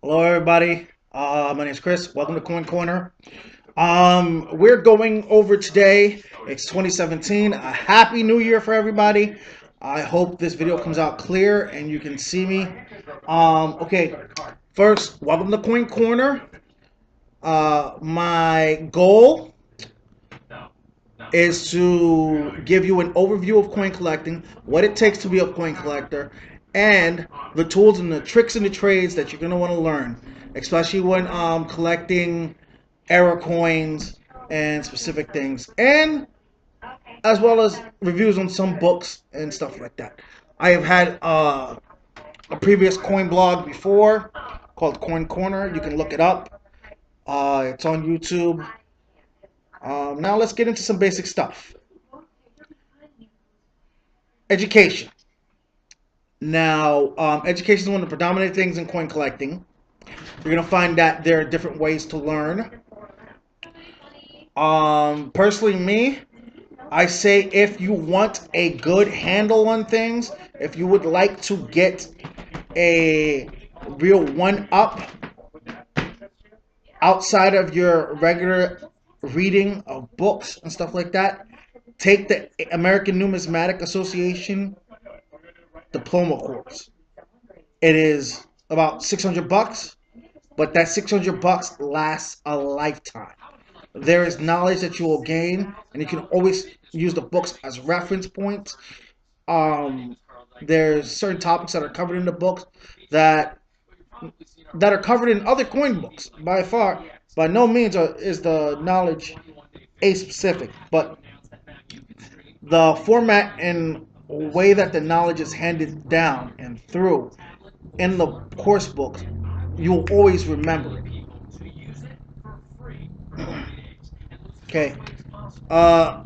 Hello, everybody. My name is Chris. Welcome to Coin Corner. We're going over today. It's 2017. A happy New Year for everybody. I hope this video comes out clear and you can see me. Okay. First, welcome to Coin Corner. My goal is to give you an overview of coin collecting, what it takes to be a coin collector, and the tools and the tricks and the trades that you're going to want to learn, especially when collecting error coins and specific things, and as well as reviews on some books and stuff like that. I have had a previous coin blog before called Coin Corner. You can look it up. It's on YouTube. Now let's get into some basic stuff. Education. Now, education is one of the predominant things in coin collecting. You're going to find that there are different ways to learn. Personally, me, I say if you want a good handle on things, if you would like to get a real one-up outside of your regular reading of books and stuff like that, take the American Numismatic Association diploma course. It is about 600 bucks, but that 600 bucks lasts a lifetime. There is knowledge that you will gain, and you can always use the books as reference points. Um, there's certain topics that are covered in the books that that are covered in other coin books. By far, by no means is the knowledge a specific, but the format and way that the knowledge is handed down and through in the course books, you'll always remember it. Okay. Uh,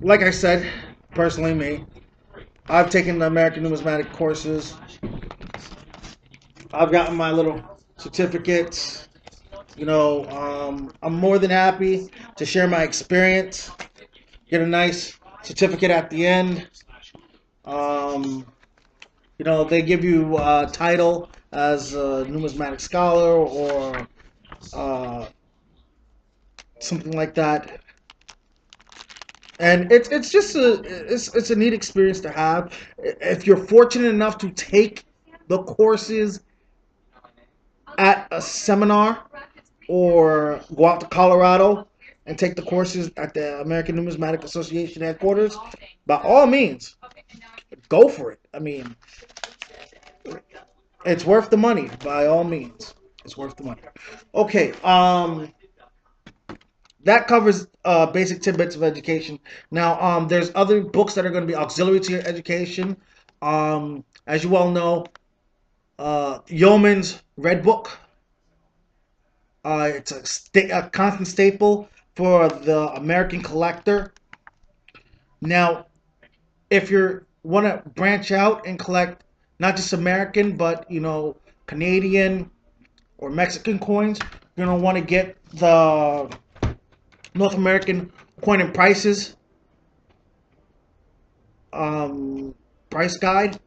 like I said, personally, me, I've taken the American Numismatic courses. I've gotten my little certificates. I'm more than happy to share my experience. Get a nice certificate at the end. Um, they give you a title as a numismatic scholar or uh, something like that. And it's just it's a neat experience to have if you're fortunate enough to take the courses at a seminar or go out to Colorado and take the courses at the American Numismatic Association headquarters. By all means, go for it. I mean, it's worth the money. By all means, it's worth the money. Okay, that covers basic tidbits of education. Now, there's other books that are going to be auxiliary to your education. As you all know, Yeoman's Red Book. It's a constant staple for the American collector. Now, if you want to branch out and collect not just American, but Canadian or Mexican coins, you're gonna want to get the North American coin and prices price guide.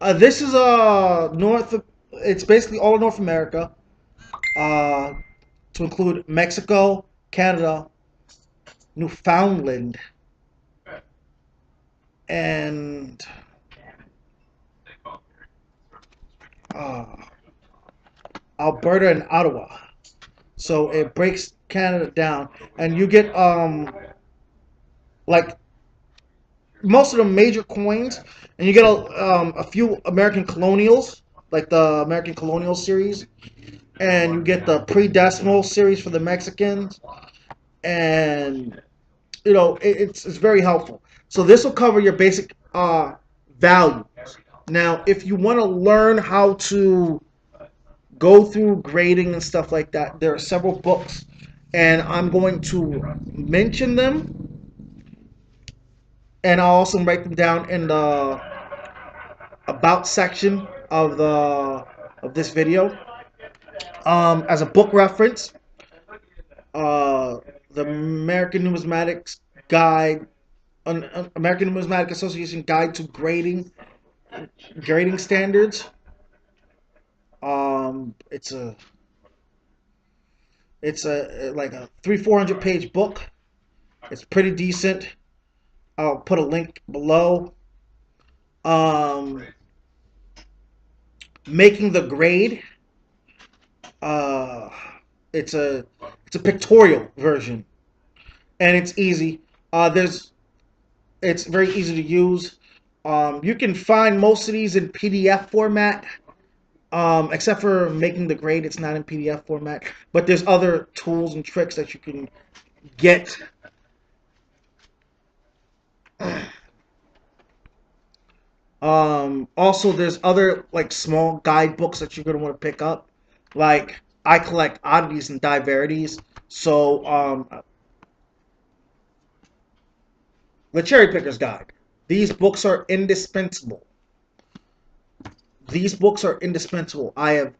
This is North. It's basically all of North America, uh, to include Mexico, Canada, Newfoundland, and uh, Alberta and Ottawa. So it breaks Canada down, and you get like most of the major coins, and you get a few American colonials, like the American Colonial series, and you get the pre-decimal series for the Mexicans, and it's very helpful. So this will cover your basic values. Now, if you want to learn how to go through grading and stuff like that, there are several books, and I'm going to mention them, and I'll also write them down in the about section of this video as a book reference. Uh, the American Numismatics Guide, American Numismatic Association Guide to Grading Standards. It's a like a 300-400 page book. It's pretty decent. I'll put a link below. Um, Making the grade. Uh, it's a pictorial version, and it's easy. There's It's very easy to use. You can find most of these in PDF format, except for making the grade. It's not in PDF format, but there's other tools and tricks that you can get. Also, there's other like small guidebooks that you're gonna want to pick up. Like I collect oddities and divarities, so the Cherry Picker's Guide. These books are indispensable. These books are indispensable. I have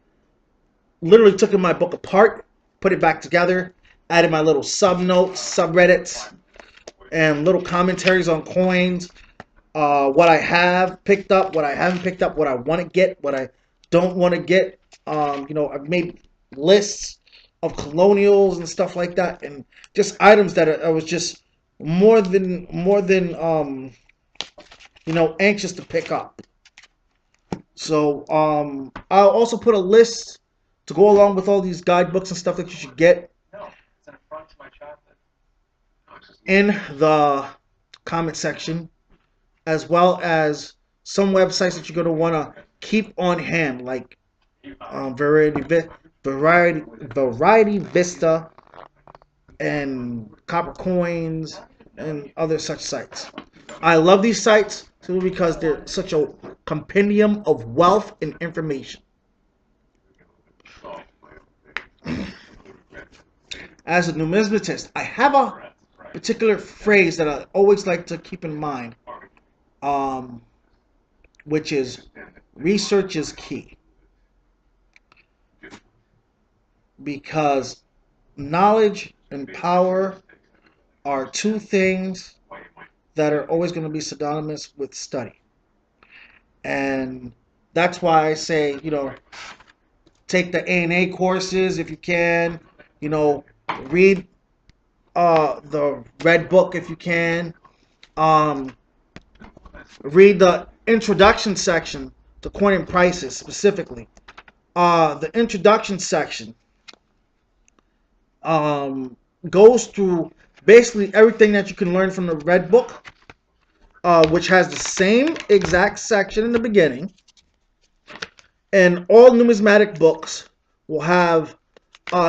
literally taken my book apart, put it back together, added my little sub notes, subreddits, and little commentaries on coins, what I have picked up, what I haven't picked up, what I want to get, what I don't want to get. I've made lists of colonials and stuff like that, and just items that I was just more than anxious to pick up. So I'll also put a list to go along with all these guidebooks and stuff that you should get in the comment section, as well as some websites that you're going to want to keep on hand, like Variety Vista, and Copper Coins, and other such sites. I love these sites too because they're such a compendium of wealth and information. As a numismatist, I have a particular phrase that I always like to keep in mind, um, which is research is key, because knowledge and power are two things that are always going to be synonymous with study. And that's why I say, take the A&A courses if you can, read the Red Book if you can, um, read the introduction section to coin and prices specifically. The introduction section goes through basically everything that you can learn from the Red Book, which has the same exact section in the beginning. And all numismatic books will have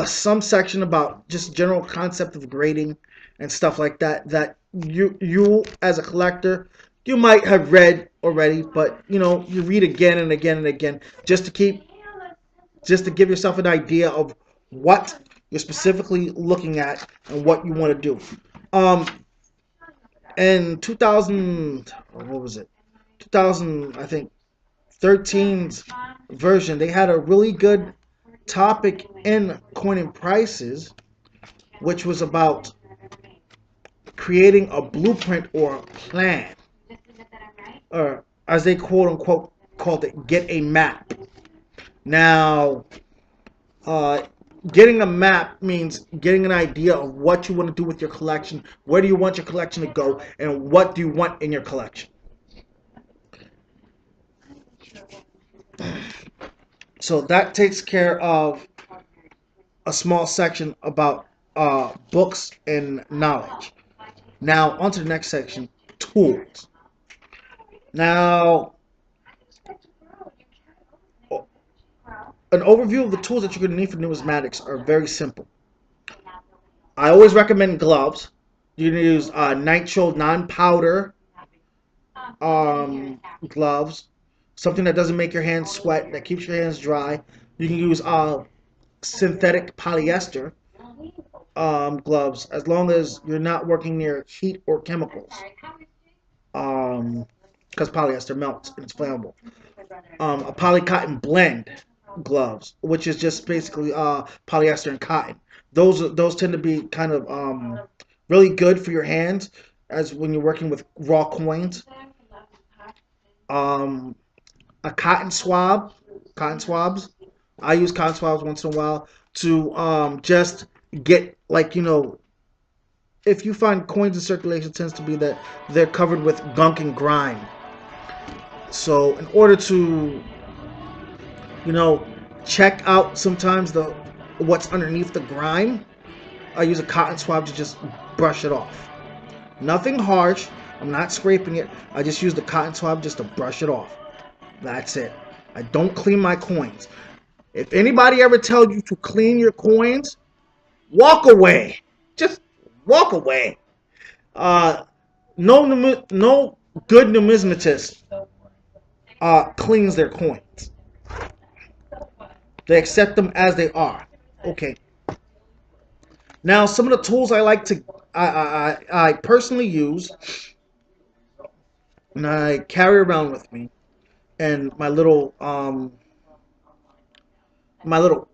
some section about just general concept of grading and stuff like that, that you as a collector, you might have read already, but you read again and again and again just to give yourself an idea of what you're specifically looking at and what you want to do. In 2000, what was it? 2000, I think, 13's version, they had a really good topic in Coin and Prices, which was about creating a blueprint or a plan, or as they quote unquote called it, get a map. Now, uh, getting a map means getting an idea of what you want to do with your collection, where do you want your collection to go, and what do you want in your collection. So that takes care of a small section about books and knowledge. Now, on to the next section, tools. Now, an overview of the tools that you're going to need for numismatics are very simple. I always recommend gloves. You can use nitrile non-powder gloves, something that doesn't make your hands sweat, that keeps your hands dry. You can use synthetic polyester gloves, as long as you're not working near heat or chemicals, because polyester melts and it's flammable. A polycotton blend gloves, which is just basically polyester and cotton. Those tend to be kind of really good for your hands, as when you're working with raw coins. Um, a cotton swabs, I use cotton swabs once in a while to just get, like, if you find coins in circulation, it tends to be that they're covered with gunk and grime. So in order to, you know, check out sometimes the what's underneath the grime, I use a cotton swab to just brush it off. Nothing harsh. I'm not scraping it. I just use the cotton swab just to brush it off. That's it. I don't clean my coins. If anybody ever tells you to clean your coins, walk away. Just walk away. Uh, no good numismatist cleans their coins. They accept them as they are. Okay. Now, some of the tools I personally use and I carry around with me, and my little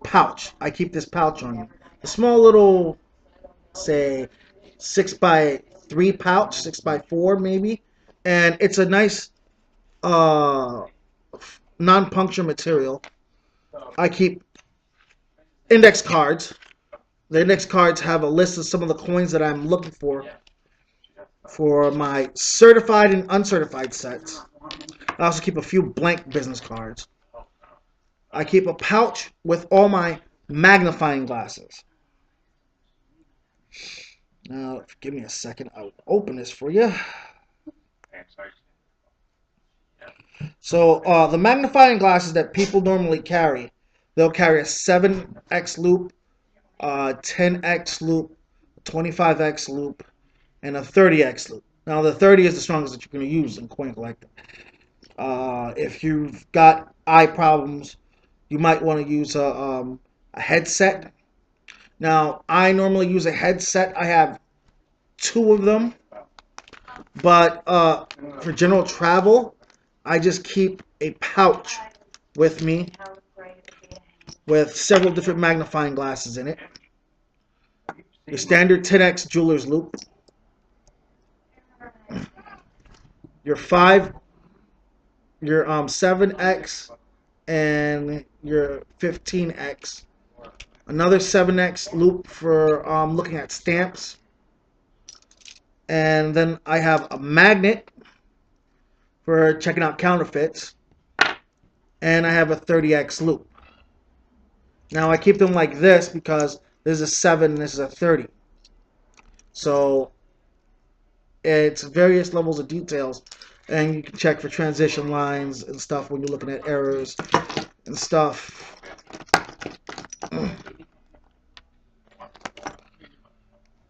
pouch. I keep this pouch on me. A small little, say, 6x3 pouch, 6x4 maybe, and it's a nice uh, non-puncture material. I keep index cards. The index cards have a list of some of the coins that I'm looking for my certified and uncertified sets. I also keep a few blank business cards. I keep a pouch with all my magnifying glasses. Now, give me a second. I'll open this for you. So, the magnifying glasses that people normally carry, they'll carry a 7x loop, 10x loop, 25x loop, and a 30x loop. Now, the 30 is the strongest that you're going to use in coin collecting. If you've got eye problems, you might want to use a headset. Now, I normally use a headset. I have 2 of them. But for general travel, I just keep a pouch with me with several different magnifying glasses in it. Your standard 10x jeweler's loop. Your 7x, and your 15x. Another 7x loop for looking at stamps. And then I have a magnet for checking out counterfeits. And I have a 30x loop. Now I keep them like this because this is a 7 and this is a 30. So it's various levels of details. And you can check for transition lines and stuff when you're looking at errors and stuff.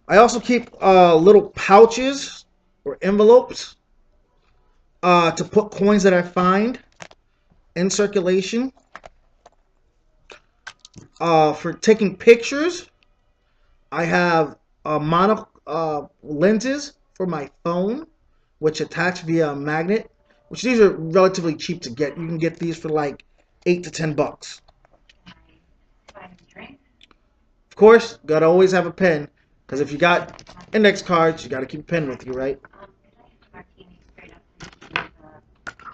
I also keep little pouches or envelopes to put coins that I find in circulation. For taking pictures, I have mono lenses for my phone, which attach via a magnet. Which these are relatively cheap to get. You can get these for like $8 to $10. Of course, gotta always have a pen, because if you got index cards, you gotta keep a pen with you, right?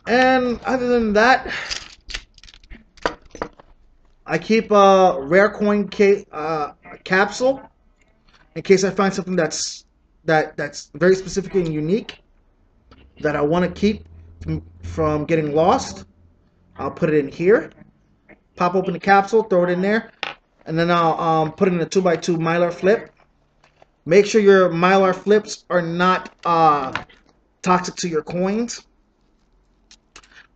And other than that, I keep a rare coin capsule in case I find something that's very specific and unique that I want to keep from getting lost. I'll put it in here, pop open the capsule, throw it in there, and then I'll put it in a 2x2 Mylar flip. Make sure your Mylar flips are not toxic to your coins.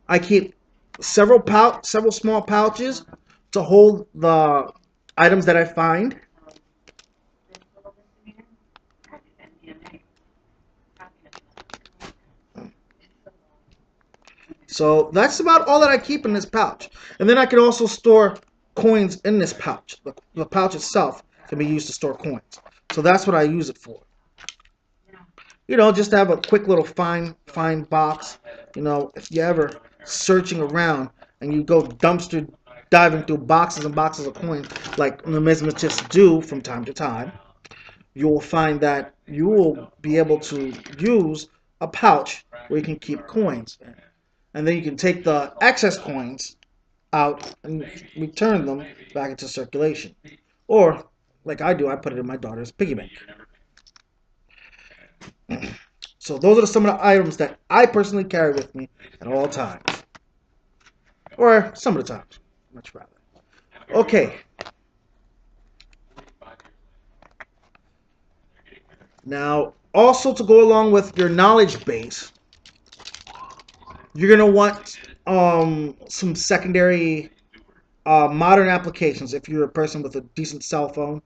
I keep several small pouches to hold the items that I find. So that's about all that I keep in this pouch. And then I can also store coins in this pouch. The pouch itself can be used to store coins. So that's what I use it for. You know, just to have a quick little fine box. You know, if you're ever searching around and you go dumpster diving through boxes and boxes of coins like numismatists do from time to time, you will find that you will be able to use a pouch where you can keep coins. And then you can take the excess coins out and return them back into circulation. Or, like I do, I put it in my daughter's piggy bank. So those are some of the items that I personally carry with me at all times. Or some of the times, much rather. Okay. Now, also to go along with your knowledge base, you're going to want some secondary modern applications if you're a person with a decent cell phone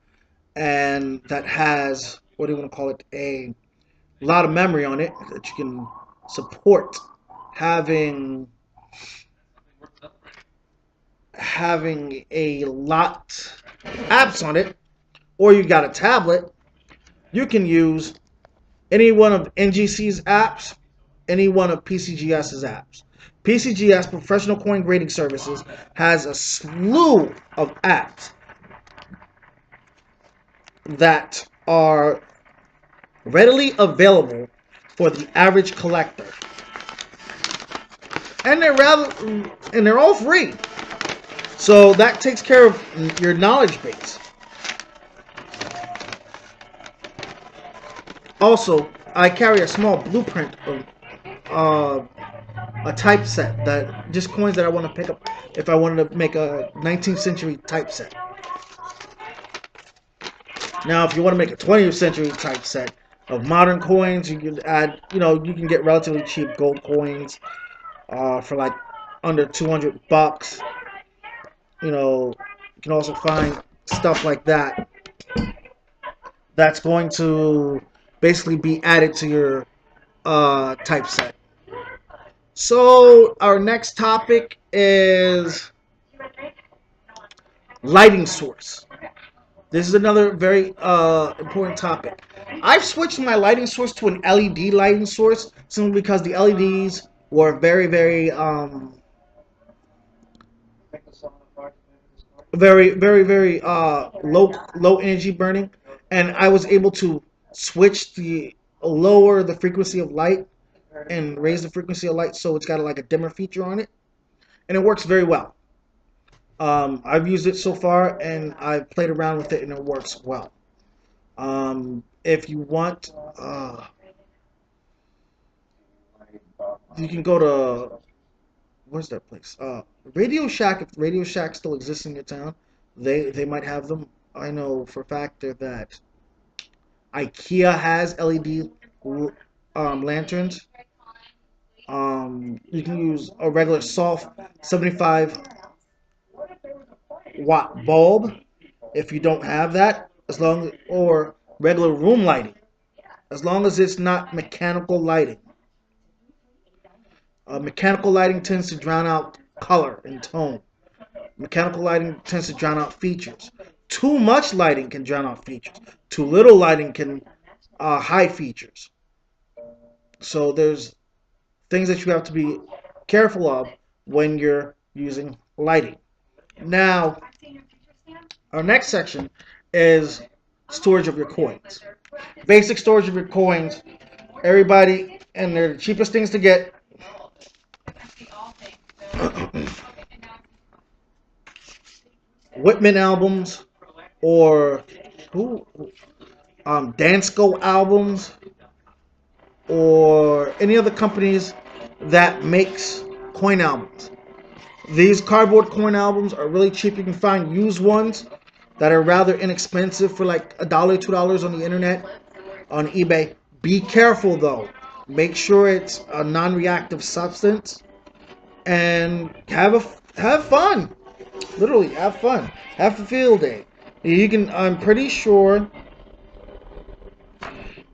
and that has, what do you want to call it, a lot of memory on it that you can support having a lot apps on it, or you got a tablet. You can use any one of NGC's apps, any one of PCGS's apps. PCGS, Professional Coin Grading Services, has a slew of apps that are readily available for the average collector. And they're all free. So that takes care of your knowledge base. Also, I carry a small blueprint of a typeset, that just coins that I want to pick up if I wanted to make a 19th century typeset. Now, if you want to make a 20th century typeset of modern coins, you can add, you can get relatively cheap gold coins for like under $200. You can also find stuff like that that's going to basically be added to your typeset. So our next topic is lighting source. This is another very important topic. I've switched my lighting source to an LED lighting source simply because the LEDs were very, very, very low energy burning, and I was able to lower the frequency of light and raise the frequency of light, so it's got like a dimmer feature on it, and it works very well. I've used it so far, and I've played around with it, and it works well. If you want, you can go to, where's that place? Radio Shack. If Radio Shack still exists in your town, they might have them. I know for a fact that IKEA has LED lanterns. You can use a regular soft 75-watt bulb if you don't have that, or regular room lighting, as long as it's not mechanical lighting. Mechanical lighting tends to drown out color and tone. Mechanical lighting tends to drown out features. Too much lighting can drown out features. Too little lighting can hide features. So there's things that you have to be careful of when you're using lighting. Now, our next section is storage of your coins. Basic storage of your coins. Everybody, and they're the cheapest things to get. Whitman albums, or Dansco albums, or any other companies that makes coin albums. These cardboard coin albums are really cheap. You can find used ones that are rather inexpensive for like $1, $2 on the internet, on eBay. Be careful though. Make sure it's a non-reactive substance, and have fun. Literally, have fun. Have a field day. You can. I'm pretty sure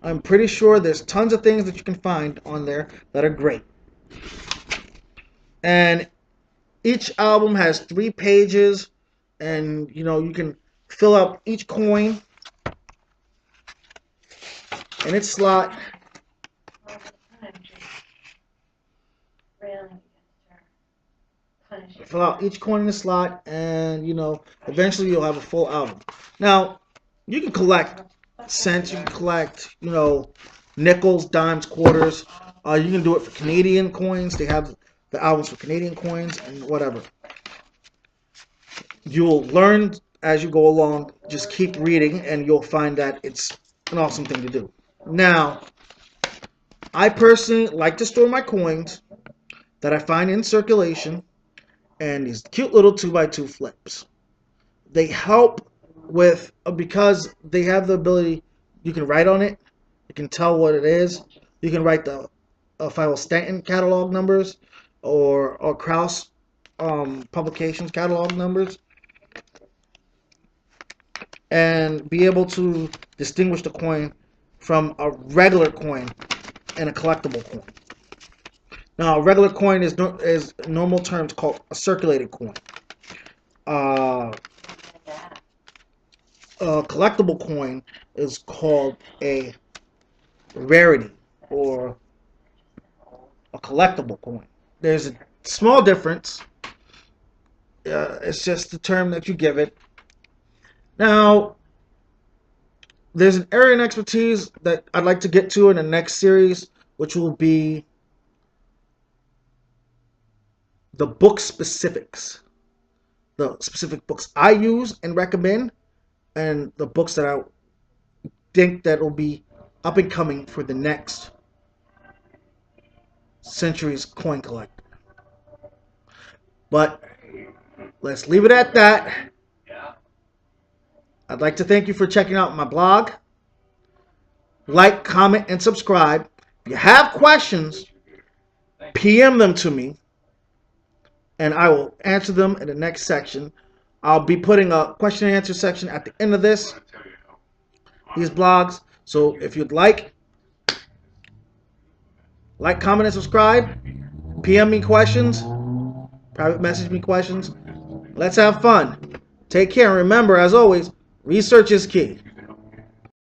there's tons of things that you can find on there that are great. And each album has 3 pages, and you can fill out each coin in its slot. Fill out each coin in the slot, and eventually you'll have a full album. Now, you can collect cents, you can collect nickels, dimes, quarters. You can do it for Canadian coins. They have the albums for Canadian coins and whatever. You'll learn as you go along. Just keep reading, and you'll find that it's an awesome thing to do. Now, I personally like to store my coins that I find in circulation and these cute little 2x2 flips. They help with, because they have the ability, you can write on it, you can tell what it is, you can write the Philo Stanton catalog numbers or Krauss publications catalog numbers, and be able to distinguish the coin from a regular coin and a collectible coin. Now, a regular coin is normal terms called a circulated coin. Uh, a collectible coin is called a rarity or a collectible coin. There's a small difference. It's just the term that you give it. Now, there's an area in expertise that I'd like to get to in the next series, which will be the book specifics. The specific books I use and recommend, and the books that I think that will be up and coming for the next century's coin collector. But let's leave it at that. I'd like to thank you for checking out my blog. Like, comment, and subscribe. If you have questions, PM them to me, and I will answer them in the next section. I'll be putting a question and answer section at the end of these blogs. So if you'd like, comment, and subscribe. PM me questions. Private message me questions. Let's have fun. Take care. And remember, as always, research is key.